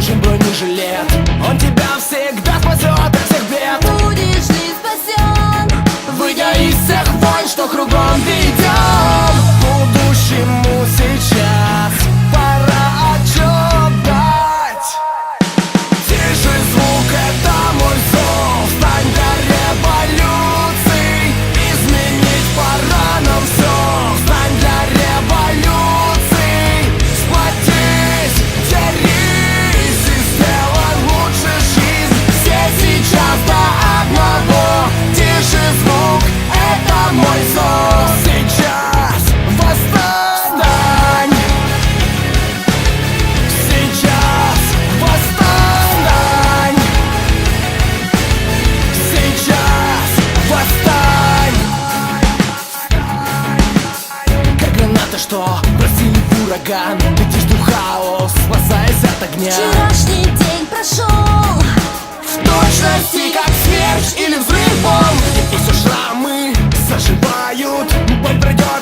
нужен бронежилет. Он тебя всегда спасет от всех бед. Будешь ли спасен, выйдя из всех войн, что кругом ведем. Будущему сейчас пора отчет дать. Тише звук, это мой зов. Стань для революции. Изменить пора нам все. Стань для революции. Сплотись, дерись и сделай лучше жизнь. Все сейчас до одного. Тише звук, это мой зов. Сейчас восстань. Сейчас восстань. Сейчас восстань. Как граната, что бросили в ураган. Летишь в хаос, спасаясь от огня. вчерашний день прошел, В точности, как смерть или взрыв бомб. И все шрамы заживают. Боль пройдет